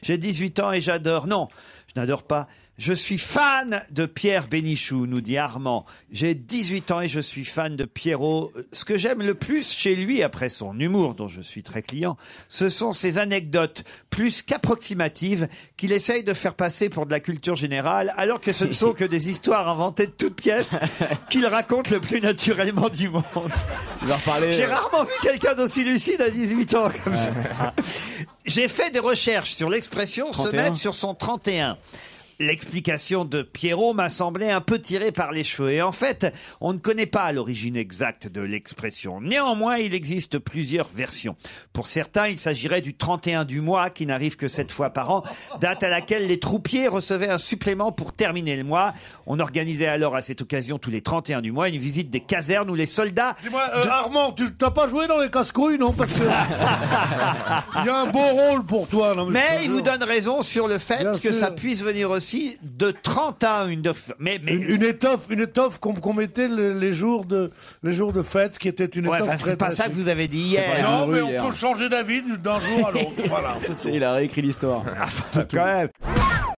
[SPEAKER 1] J'ai 18 ans et j'adore. Non, je n'adore pas. Je suis fan de Pierre Bénichou, nous dit Armand. J'ai 18 ans et je suis fan de Pierrot. Ce que j'aime le plus chez lui, après son humour, dont je suis très client, ce sont ses anecdotes, plus qu'approximatives, qu'il essaye de faire passer pour de la culture générale, alors que ce ne sont que des histoires inventées de toutes pièces qu'il raconte le plus naturellement du monde. J'ai rarement vu quelqu'un d'aussi lucide à 18 ans comme ça. J'ai fait des recherches sur l'expression
[SPEAKER 9] 31.
[SPEAKER 1] se mettre sur son 31. L'explication de Pierrot m'a semblé un peu tirée par les cheveux. Et en fait, on ne connaît pas l'origine exacte de l'expression. Néanmoins, il existe plusieurs versions. Pour certains, il s'agirait du 31 du mois, qui n'arrive que 7 fois par an, date à laquelle les troupiers recevaient un supplément pour terminer le mois. On organisait alors à cette occasion, tous les 31 du mois, une visite des casernes où les soldats...
[SPEAKER 4] Dis-moi, Armand, tu t'as pas joué dans les casse-couilles, non? Parce que il y a un beau rôle pour toi. Non,
[SPEAKER 1] mais il vous donne raison sur le fait que ça puisse venir aussi de 31, une
[SPEAKER 4] étoffe qu'on mettait les jours de fête, qui était une étoffe.
[SPEAKER 1] C'est pas ça que vous avez dit hier.
[SPEAKER 4] Non, mais on peut changer d'avis d'un jour à l'autre. Voilà.
[SPEAKER 9] Il a réécrit l'histoire.
[SPEAKER 1] Quand même.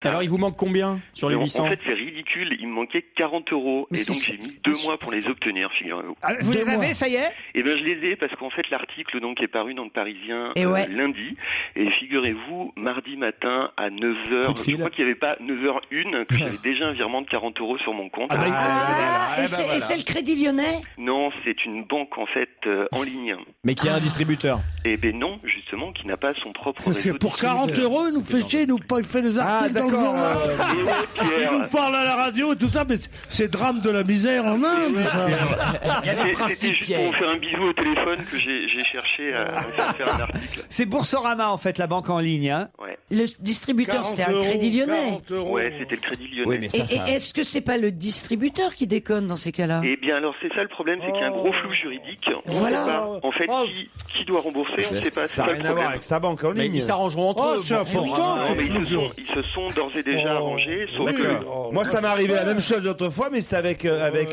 [SPEAKER 9] Alors, il vous manque combien sur les 800?
[SPEAKER 2] En fait, c'est ridicule. Il me
[SPEAKER 15] manquait 40 €. Et donc j'ai mis 2 mois pour les obtenir, figurez-vous.
[SPEAKER 1] Ah, vous les avez, ça y est?
[SPEAKER 15] Eh bien je les ai parce qu'en fait l'article donc est paru dans le Parisien lundi. Et figurez-vous, mardi matin à 9h, je crois qu'il n'y avait pas 9h01, que j'avais déjà un virement de 40 € sur mon compte.
[SPEAKER 10] Et c'est le Crédit Lyonnais?
[SPEAKER 15] Non, c'est une banque en fait en ligne.
[SPEAKER 9] Mais qui a un distributeur.
[SPEAKER 15] Eh ben non, justement, qui n'a pas son propre réseau.
[SPEAKER 4] C'est pour 40 €, il nous fait chier, il fait des articles dans le journal. Il nous parle à la radio et tout ça, mais c'est drame de la misère en Inde.
[SPEAKER 15] C'était juste pour vous faire un bisou au téléphone que j'ai cherché à faire un article.
[SPEAKER 1] C'est Boursorama, en fait, la banque en ligne. Hein.
[SPEAKER 15] Ouais.
[SPEAKER 10] Le distributeur, c'était un Crédit Lyonnais.
[SPEAKER 15] Ouais, c'était le Crédit Lyonnais.
[SPEAKER 10] Oui, mais et est-ce que c'est pas le distributeur qui déconne dans ces cas-là?
[SPEAKER 15] Eh bien, alors c'est ça le problème, c'est qu'il y a un gros flou juridique.
[SPEAKER 10] Voilà.
[SPEAKER 15] Sait pas, en fait, qui doit rembourser, on ne sait pas.
[SPEAKER 5] Ça n'a rien à voir avec sa banque en ligne.
[SPEAKER 9] Ils s'arrangeront entre eux.
[SPEAKER 4] C'est important.
[SPEAKER 15] Ils se sont d'ores et déjà arrangés, sauf que...
[SPEAKER 5] Moi, ça m'est arrivé la même chose d'autres fois, mais c'était avec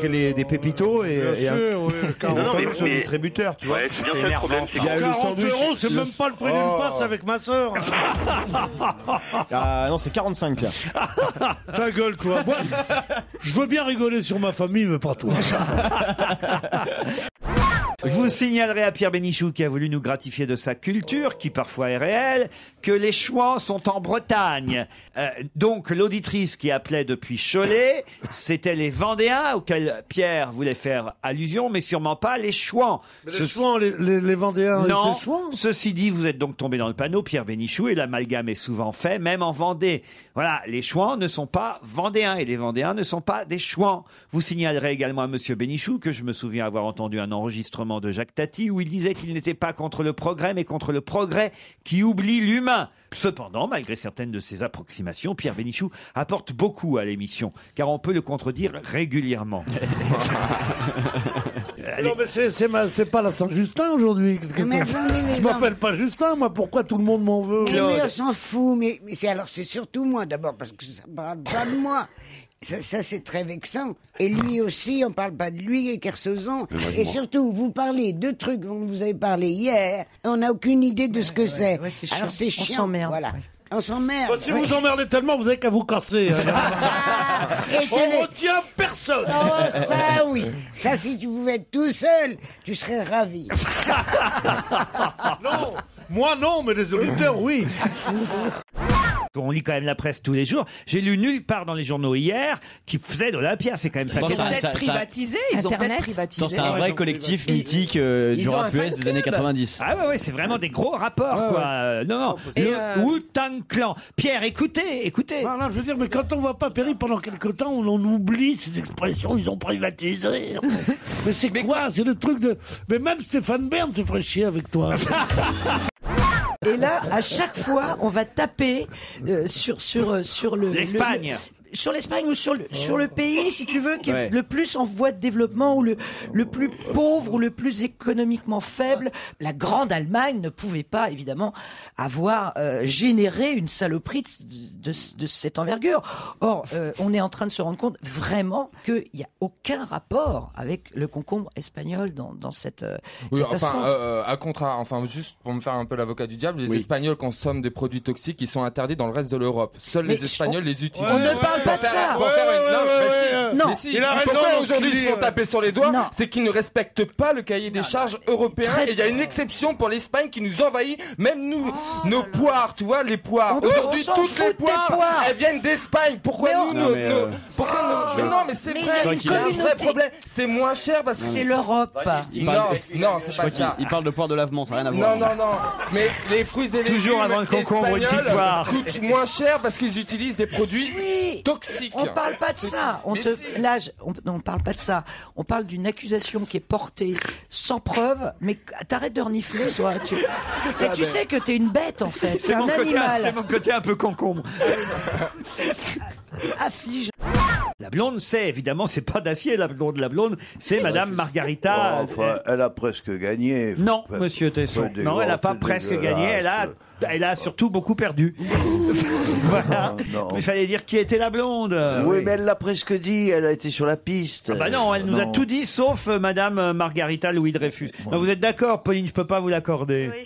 [SPEAKER 5] des pépitos et son distributeur, tu vois.
[SPEAKER 15] Ouais, c'est bien ça le problème.
[SPEAKER 4] 40 €, c'est même pas le prix d'une passe avec ma sœur.
[SPEAKER 9] Non, c'est 45.
[SPEAKER 4] Ta gueule, toi. Moi, je veux bien rigoler sur ma famille, mais pas toi.
[SPEAKER 1] Je vous signalerai à Pierre Bénichou, qui a voulu nous gratifier de sa culture, qui parfois est réelle, que les Chouans sont en Bretagne. Donc l'auditrice qui appelait depuis Cholet, c'était les Vendéens auxquels Pierre voulait faire allusion, mais sûrement pas les Chouans.
[SPEAKER 4] Les Chouans, les Vendéens
[SPEAKER 1] non.
[SPEAKER 4] étaient Chouans.
[SPEAKER 1] Ceci dit, vous êtes donc tombé dans le panneau, Pierre Bénichou, et l'amalgame est souvent fait, même en Vendée. Voilà, les Chouans ne sont pas Vendéens, et les Vendéens ne sont pas des Chouans. Vous signalerez également à Monsieur Bénichou que je me souviens avoir entendu un enregistrement de Jacques Tati où il disait qu'il n'était pas contre le progrès, mais contre le progrès qui oublie l'humain. Cependant, malgré certaines de ses approximations, Pierre Bénichou apporte beaucoup à l'émission, car on peut le contredire régulièrement.
[SPEAKER 4] Non, mais c'est pas la Saint-Justin aujourd'hui. Je m'appelle pas Justin, moi. Pourquoi tout le monde m'en veut?
[SPEAKER 6] Mais on s'en fout. Mais c'est surtout moi d'abord, parce que ça parle pas de moi. Ça c'est très vexant. Et lui aussi, on parle pas de lui et Kersozon. Et surtout, vous parlez de trucs dont vous avez parlé hier, et on n'a aucune idée de ce que c'est. Alors c'est chiant.
[SPEAKER 10] On s'emmerde.
[SPEAKER 6] Voilà. On s'emmerde.
[SPEAKER 4] Si vous emmerdez tellement, vous avez qu'à vous casser. On retient personne.
[SPEAKER 6] Oh, ça oui. Ça, si tu pouvais être tout seul, tu serais ravi.
[SPEAKER 4] Non, moi non, mais les auditeurs, oui.
[SPEAKER 1] On lit quand même la presse tous les jours. J'ai lu nulle part dans les journaux hier qui faisait d'Olympia. C'est quand même ça.
[SPEAKER 12] Ils ont peut-être privatisé. Ils ont peut-être privatisé.
[SPEAKER 9] C'est un vrai collectif mythique du rap US des années 90.
[SPEAKER 1] Ah ouais, c'est vraiment des gros rapports, quoi. Non. Le Wu-Tang Clan. Pierre, écoutez.
[SPEAKER 4] Non, je veux dire, mais quand on voit pas Péri pendant quelque temps, on oublie ces expressions. Ils ont privatisé. Mais c'est quoi? C'est le truc de. Mais même Stéphane Bern se ferait chier avec toi.
[SPEAKER 10] Et là, à chaque fois, on va taper sur
[SPEAKER 1] l'Espagne.
[SPEAKER 10] Sur l'Espagne ou sur le pays, si tu veux, qui est le plus en voie de développement ou le plus pauvre ou le plus économiquement faible. La grande Allemagne ne pouvait pas, évidemment, avoir généré une saloperie de cette envergure. Or, on est en train de se rendre compte vraiment qu'il n'y a aucun rapport avec le concombre espagnol dans cette
[SPEAKER 3] catastrophe. Juste pour me faire un peu l'avocat du diable, les Espagnols consomment des produits toxiques qui sont interdits dans le reste de l'Europe. Seuls les Espagnols les utilisent.
[SPEAKER 10] On ne parle pas de ça.
[SPEAKER 3] Mais si. Il a raison. Pourquoi aujourd'hui ils se font taper sur les doigts? C'est qu'ils ne respectent pas le cahier des charges européen. Et il y a une exception pour l'Espagne qui nous envahit. Même nous, nos poires, tu vois, les poires. Aujourd'hui, toutes les poires, elles viennent d'Espagne. Pourquoi nous, mais non, mais c'est vrai. Il y a un vrai problème. C'est moins cher parce que
[SPEAKER 10] c'est l'Europe.
[SPEAKER 3] Non, c'est pas ça.
[SPEAKER 9] Il parle de poire de lavement, ça n'a rien à voir.
[SPEAKER 3] Non. Mais les fruits et légumes
[SPEAKER 1] toujours avant le concombre, une petite poire.
[SPEAKER 3] Coûtent moins cher parce qu'ils utilisent des produits toxique.
[SPEAKER 10] On parle pas de ça. On parle pas de ça. On parle d'une accusation qui est portée sans preuve. Mais t'arrêtes de renifler, toi. Tu sais que t'es une bête en fait. C'est un animal.
[SPEAKER 1] C'est mon côté un peu concombre.
[SPEAKER 10] Afflige.
[SPEAKER 1] La blonde, c'est évidemment, c'est pas d'acier. La blonde, c'est Madame Margarita.
[SPEAKER 16] Elle a presque gagné.
[SPEAKER 1] Non, Monsieur Tesson. Non, elle a pas presque gagné. Elle a surtout beaucoup perdu. Voilà. Non. Il fallait dire qui était la blonde.
[SPEAKER 16] Oui, mais elle l'a presque dit. Elle a été sur la piste.
[SPEAKER 1] Ah bah non, elle nous a tout dit, sauf Madame Margarita Louis Dreyfus. Non, vous êtes d'accord, Pauline? Je peux pas vous l'accorder.
[SPEAKER 17] Oui,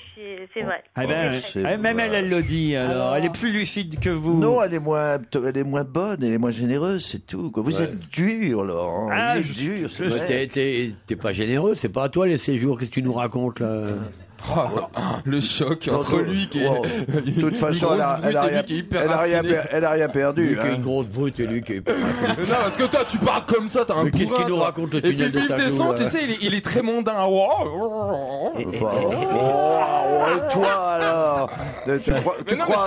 [SPEAKER 17] c'est vrai.
[SPEAKER 1] Ah ben, même elle le dit, alors. Elle est plus lucide que vous.
[SPEAKER 16] Non, elle est moins bonne, elle est moins généreuse, c'est tout. Quoi. Vous êtes dur, Laurent.
[SPEAKER 1] Ah,
[SPEAKER 16] vous êtes dur, c'est vrai.
[SPEAKER 8] T'es pas généreux, c'est pas à toi les séjours, qu'est-ce que tu nous racontes là?
[SPEAKER 3] Le choc entre lui qui est.
[SPEAKER 16] De toute façon, elle a rien perdu.
[SPEAKER 8] Lui qui est une grosse brute et lui qui est hyper raffiné.
[SPEAKER 3] Non, parce que toi, tu parles comme ça, t'as un bourrin.
[SPEAKER 8] Qu'est-ce qu'il nous raconte le tunnel de Saint-Cloud?
[SPEAKER 3] Et puis Philippe Tesson, tu sais, il est très mondain.
[SPEAKER 16] Et toi, alors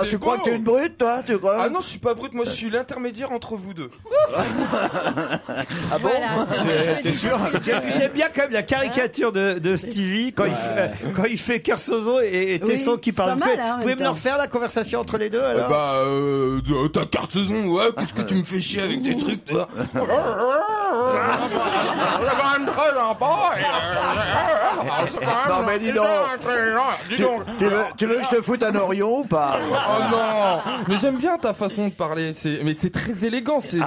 [SPEAKER 16] tu crois que t'es une brute, toi?
[SPEAKER 3] Ah non, je suis pas brute, moi je suis l'intermédiaire entre vous deux.
[SPEAKER 1] Ah bon? T'es sûr? J'aime bien quand même la caricature de Stevie quand il fait Kersozon et Tesson qui parlent. Vous pouvez me leur faire la conversation entre les deux alors?
[SPEAKER 3] T'as Kersozon, ouais, qu'est-ce que tu me fais chier avec tes trucs, toi?
[SPEAKER 16] Non mais dis donc. Tu veux que je te foute un Orion ou pas?
[SPEAKER 3] Oh non. Mais j'aime bien ta façon de parler. Mais c'est très élégant. C'est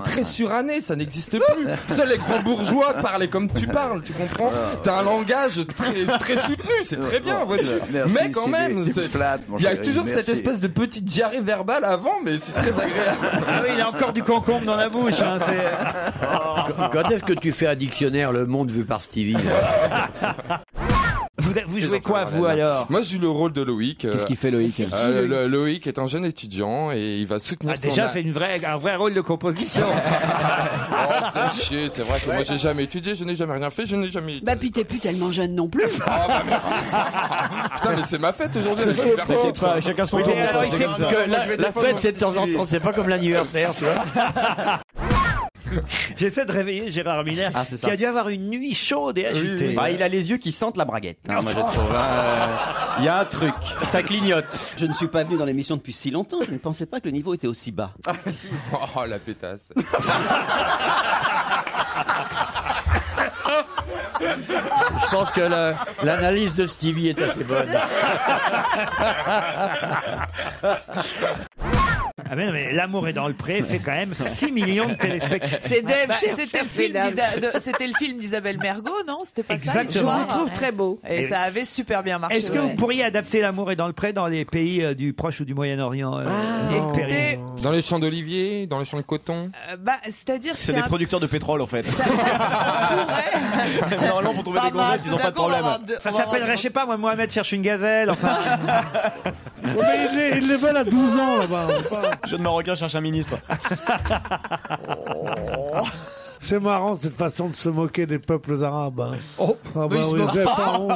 [SPEAKER 3] très suranné. Ça n'existe plus. Seuls les grands bourgeois parlaient comme tu parles. Tu comprends? T'as un langage très soutenu. C'est très bien, vois-tu. Mais quand même, il y a toujours cette espèce de petite diarrhée verbale avant, mais c'est très agréable.
[SPEAKER 1] Ah oui, il y a encore du concombre dans la bouche. Hein,
[SPEAKER 8] Quand est-ce que tu fais un dictionnaire Le Monde vu par Stevie là?
[SPEAKER 1] Vous jouez quoi, vous, alors?
[SPEAKER 3] Moi, je joue le rôle de Loïc.
[SPEAKER 9] Qu'est-ce qu'il fait, Loïc?
[SPEAKER 3] Loïc est un jeune étudiant et il va soutenir son...
[SPEAKER 1] Déjà, c'est un vrai rôle de composition.
[SPEAKER 3] Oh, c'est chier, c'est vrai que moi, j'ai jamais étudié, je n'ai jamais rien fait, je n'ai jamais...
[SPEAKER 11] Bah, puis t'es plus tellement jeune non plus.
[SPEAKER 3] Putain, mais c'est ma fête aujourd'hui, je vais faire foutre.
[SPEAKER 9] Chacun son tour.
[SPEAKER 8] La fête, c'est de temps en temps, c'est pas comme l'anniversaire, tu vois.
[SPEAKER 1] J'essaie de réveiller Gérard Miller, qui a dû avoir une nuit chaude et agitée.
[SPEAKER 9] Bah, il a les yeux qui sentent la braguette. Moi, je trouve. Il y a un truc, ça clignote.
[SPEAKER 14] Je ne suis pas venu dans l'émission depuis si longtemps, je ne pensais pas que le niveau était aussi bas.
[SPEAKER 3] Ah, si. Oh, la pétasse.
[SPEAKER 8] Je pense que l'analyse de Stevie est assez bonne.
[SPEAKER 1] Ah mais L'amour est dans le pré fait quand même 6 millions de téléspectateurs.
[SPEAKER 12] C'était le film d'Isabelle Mergo, non? C'était pas
[SPEAKER 1] Exactement.
[SPEAKER 12] ça?
[SPEAKER 11] Je vous trouve très beau.
[SPEAKER 12] Et ça avait super bien marché.
[SPEAKER 1] Est-ce que vous pourriez adapter L'amour est dans le pré dans les pays du Proche ou du Moyen-Orient?
[SPEAKER 12] Écoutez,
[SPEAKER 3] dans les champs d'olivier, dans les champs de coton?
[SPEAKER 12] C'est-à-dire que
[SPEAKER 9] c'est des producteurs de pétrole, en fait.
[SPEAKER 12] Normalement,
[SPEAKER 9] pour trouver des gonzesses, ils n'ont pas de problème.
[SPEAKER 1] Ça s'appellerait, je sais pas, moi, Mohamed cherche une gazelle, enfin...
[SPEAKER 4] Mais ils les veulent à 12 ans, là-bas.
[SPEAKER 9] Jeune Marocain cherche un ministre.
[SPEAKER 4] C'est marrant, cette façon de se moquer des peuples arabes. Hein.
[SPEAKER 12] Oh,
[SPEAKER 4] ah bah oui, vous avez pas honte.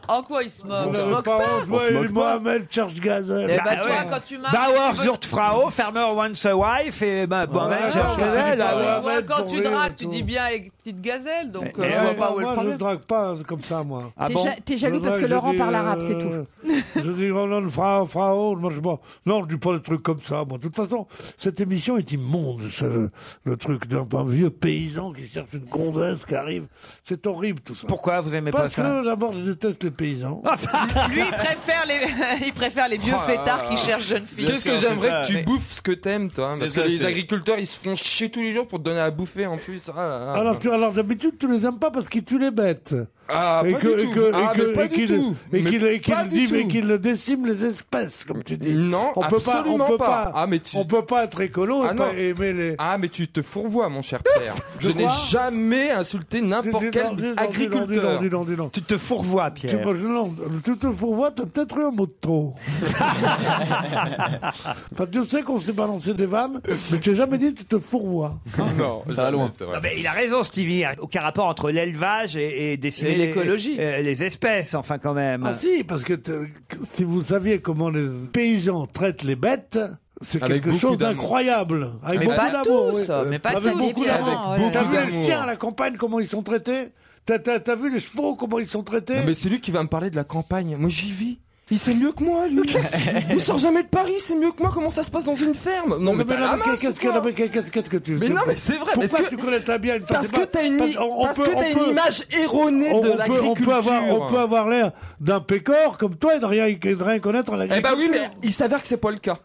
[SPEAKER 12] En quoi il se moque?
[SPEAKER 4] On se moque pas. Mohamed cherche gazelle.
[SPEAKER 12] Eh ben, toi, quand tu marches.
[SPEAKER 1] Bauer zurt Frau, Farmer wants a wife, et Mohamed cherche gazelle.
[SPEAKER 12] Toi, quand tu dragues, tu dis bien avec petite gazelle, donc je vois pas où est le problème.
[SPEAKER 4] Moi, je drague pas comme ça, moi.
[SPEAKER 11] T'es jaloux parce que Laurent parle arabe, c'est tout.
[SPEAKER 4] Je dis, non, Frau, non, je dis pas des trucs comme ça, moi. De toute façon, cette émission est immonde, le truc d'un vieux paysan qui cherche une gonzesse qui arrive. C'est horrible, tout ça.
[SPEAKER 1] Pourquoi vous aimez pas ça?
[SPEAKER 4] Parce que, d'abord, je déteste les paysans.
[SPEAKER 12] Lui, il préfère les vieux fêtards qui cherchent jeunes filles.
[SPEAKER 3] Qu'est-ce que j'aimerais que tu bouffes ce que t'aimes, toi? Parce que les agriculteurs, ils se font chier tous les jours pour te donner à bouffer, en plus.
[SPEAKER 4] Alors d'habitude, tu les aimes pas parce qu'ils tuent les bêtes.
[SPEAKER 3] Ah,
[SPEAKER 4] et
[SPEAKER 3] pas du tout.
[SPEAKER 4] qu'il le décime les espèces, comme tu dis.
[SPEAKER 3] Non,
[SPEAKER 4] on
[SPEAKER 3] absolument pas.
[SPEAKER 4] On peut pas être écolo et pas aimer les...
[SPEAKER 3] Ah, mais tu te fourvoies, mon cher père. Je n'ai jamais insulté n'importe quel agriculteur.
[SPEAKER 4] Dis donc.
[SPEAKER 1] Tu te fourvoies, Pierre.
[SPEAKER 4] Tu te fourvoies, t'as peut-être eu un mot de trop. Enfin, tu sais qu'on s'est balancé des vannes, mais tu n'as jamais dit que tu te fourvoies.
[SPEAKER 3] Non, ça va loin.
[SPEAKER 1] Mais il a raison, Stevie. Aucun rapport entre l'élevage et décimer
[SPEAKER 12] l'écologie.
[SPEAKER 1] Les espèces, enfin, quand même.
[SPEAKER 4] Ah si, parce que si vous saviez comment les paysans traitent les bêtes... C'est quelque chose d'incroyable. Avec beaucoup d'amour.
[SPEAKER 12] Mais pas tous.
[SPEAKER 4] Avec beaucoup d'amour. T'as vu les chiens à la campagne, comment ils sont traités? T'as vu les chevaux, comment ils sont traités?
[SPEAKER 3] Non, mais c'est lui qui va me parler de la campagne. Moi, j'y vis. Il sait mieux que moi, lui. Il sort jamais de Paris, c'est mieux que moi comment ça se passe dans une ferme. Non, mais
[SPEAKER 4] qu'est-ce que tu...
[SPEAKER 3] Mais non, mais c'est vrai.
[SPEAKER 4] Pourquoi tu connais très bien une
[SPEAKER 3] Parce que t'as une image erronée de l'agriculture.
[SPEAKER 4] On peut avoir l'air d'un pécor comme toi et de rien connaître à l'agriculture.
[SPEAKER 3] Eh bah oui, mais il s'avère que c'est pas le cas.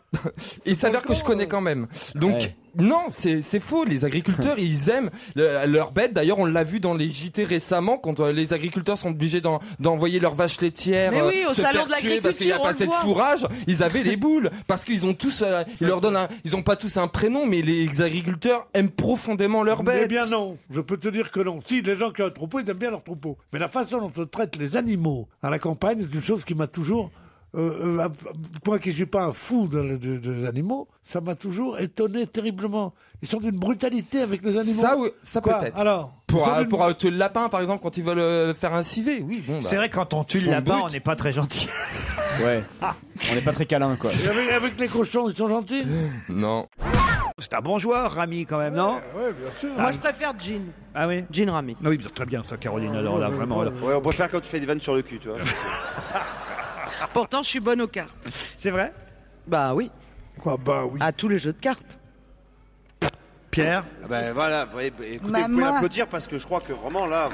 [SPEAKER 3] Il s'avère que je connais quand même. Donc... Non, c'est faux. Les agriculteurs, ils aiment leurs bêtes. D'ailleurs, on l'a vu dans les JT récemment, quand les agriculteurs sont obligés d'envoyer leurs vaches laitières.
[SPEAKER 12] Mais oui, au
[SPEAKER 3] se
[SPEAKER 12] salon
[SPEAKER 3] faire
[SPEAKER 12] de l'agriculture,
[SPEAKER 3] tuer parce qu'il n'y a
[SPEAKER 12] on
[SPEAKER 3] pas
[SPEAKER 12] le
[SPEAKER 3] assez de
[SPEAKER 12] voit.
[SPEAKER 3] fourrage. Ils avaient les boules parce qu'ils ont tous, ils ont pas tous un prénom, mais les agriculteurs aiment profondément leurs bêtes.
[SPEAKER 4] Eh bien non, je peux te dire que non. Si, les gens qui ont un troupeau, ils aiment bien leur troupeau. Mais la façon dont on traite les animaux à la campagne, c'est une chose qui m'a toujours... moi qui ne suis pas un fou des animaux, ça m'a toujours étonné terriblement. Ils sont d'une brutalité avec les animaux.
[SPEAKER 3] Ça
[SPEAKER 4] Quoi
[SPEAKER 3] peut-être.
[SPEAKER 4] Alors,
[SPEAKER 3] pour tuer le lapin, par exemple, quand ils veulent faire un civet, oui. Bon,
[SPEAKER 1] C'est vrai que quand on tue le lapin, on n'est pas très gentil.
[SPEAKER 9] Ouais. On n'est pas très câlin, quoi.
[SPEAKER 4] Et avec les cochons, ils sont gentils.
[SPEAKER 3] Non.
[SPEAKER 1] C'est un bon joueur, Rami, quand même, non?
[SPEAKER 4] Ouais, bien sûr.
[SPEAKER 12] Moi, je préfère Jean.
[SPEAKER 1] Ah oui?
[SPEAKER 12] Jean Rami.
[SPEAKER 1] Oui, très bien, ça, Caroline, alors là, vraiment. Là.
[SPEAKER 5] Ouais, on préfère quand tu fais des vannes sur le cul, tu vois.
[SPEAKER 12] Pourtant, je suis bonne aux cartes.
[SPEAKER 1] C'est vrai?
[SPEAKER 12] Bah oui.
[SPEAKER 4] Quoi, bah oui.
[SPEAKER 12] À tous les jeux de cartes.
[SPEAKER 1] Pierre?
[SPEAKER 5] Ah ben voilà, écoutez, vous
[SPEAKER 6] Maman.
[SPEAKER 5] pouvez l'applaudir parce que je crois que vraiment là,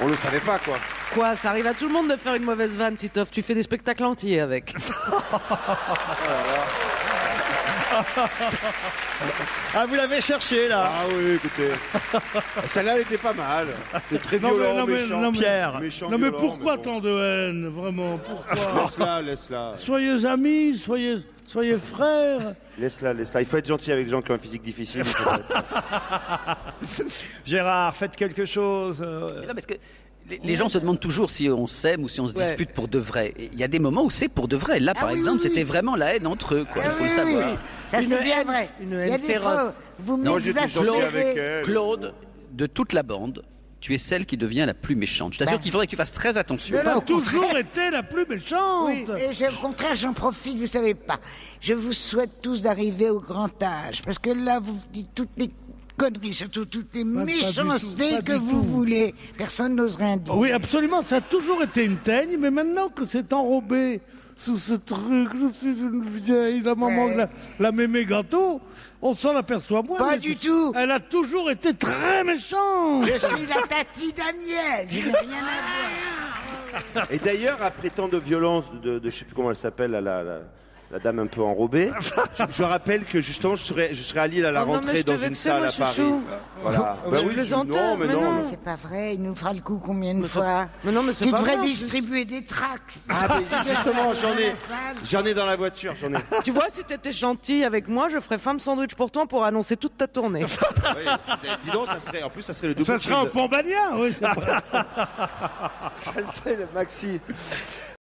[SPEAKER 5] on le savait pas quoi.
[SPEAKER 12] Quoi, ça arrive à tout le monde de faire une mauvaise vanne, Titoff. Tu fais des spectacles entiers avec.
[SPEAKER 1] Ah, vous l'avez cherché, là?
[SPEAKER 5] Ah oui, écoutez. Celle-là, elle était pas mal. C'est très violent, méchant.
[SPEAKER 1] Pierre.
[SPEAKER 5] Méchant,
[SPEAKER 4] Non mais
[SPEAKER 5] violent,
[SPEAKER 4] pourquoi
[SPEAKER 5] bon.
[SPEAKER 4] tant de haine, vraiment? Pourquoi?
[SPEAKER 5] Laisse-la.
[SPEAKER 4] Soyez amis, soyez frères.
[SPEAKER 5] Laisse-la. Il faut être gentil avec les gens qui ont un physique difficile.
[SPEAKER 1] Gérard, faites quelque chose.
[SPEAKER 14] Non, parce que les gens se demandent toujours si on s'aime ou si on se dispute pour de vrai. Et il y a des moments où c'est pour de vrai. Là, par exemple, c'était vraiment la haine entre eux. Il faut le savoir.
[SPEAKER 6] Ça, c'est bien vrai.
[SPEAKER 12] Une
[SPEAKER 6] Il y a
[SPEAKER 12] haine
[SPEAKER 6] des
[SPEAKER 12] féroce.
[SPEAKER 6] fois, vous
[SPEAKER 5] Non, j'étais gentil avec
[SPEAKER 6] m'exaspérez.
[SPEAKER 5] elle.
[SPEAKER 14] Claude, de toute la bande, tu es celle qui devient la plus méchante. Je t'assure qu'il faudrait que tu fasses très attention.
[SPEAKER 4] Elle a toujours été la plus méchante.
[SPEAKER 6] Et au contraire, j'en profite, vous savez pas. Je vous souhaite tous d'arriver au grand âge. Parce que là, vous dites toutes les conneries, surtout toutes les méchancetés que vous voulez. Personne n'ose rien dire.
[SPEAKER 4] Oui, absolument, ça a toujours été une teigne, mais maintenant que c'est enrobé sous ce truc, je suis une vieille, la maman de la mémé gâteau, on s'en aperçoit moins.
[SPEAKER 6] Pas
[SPEAKER 4] mais
[SPEAKER 6] du tout.
[SPEAKER 4] Elle a toujours été très méchante.
[SPEAKER 6] Je suis la tati Daniel. Je n'ai rien à voir.
[SPEAKER 5] Et d'ailleurs, après tant de violence, de je sais plus comment elle s'appelle, la dame un peu enrobée, je rappelle que justement, je serai à Lille à la rentrée dans une salle à Paris. Voilà.
[SPEAKER 6] Je
[SPEAKER 5] oui,
[SPEAKER 6] plaisantais,
[SPEAKER 5] non, mais non.
[SPEAKER 6] C'est pas vrai, il nous fera le coup combien de fois?
[SPEAKER 12] Mais non, mais c'est
[SPEAKER 6] Tu
[SPEAKER 12] pas
[SPEAKER 6] devrais
[SPEAKER 12] vrai, en plus.
[SPEAKER 6] distribuer des tracts.
[SPEAKER 5] Ah, mais justement, j'en ai dans la voiture, j'en ai.
[SPEAKER 12] Tu vois, si t'étais gentil avec moi, je ferais femme sandwich pour toi pour annoncer toute ta tournée.
[SPEAKER 5] Oui, dis donc, ça serait le double.
[SPEAKER 4] Ça serait un Pambania, oui.
[SPEAKER 5] Ça serait le maxi.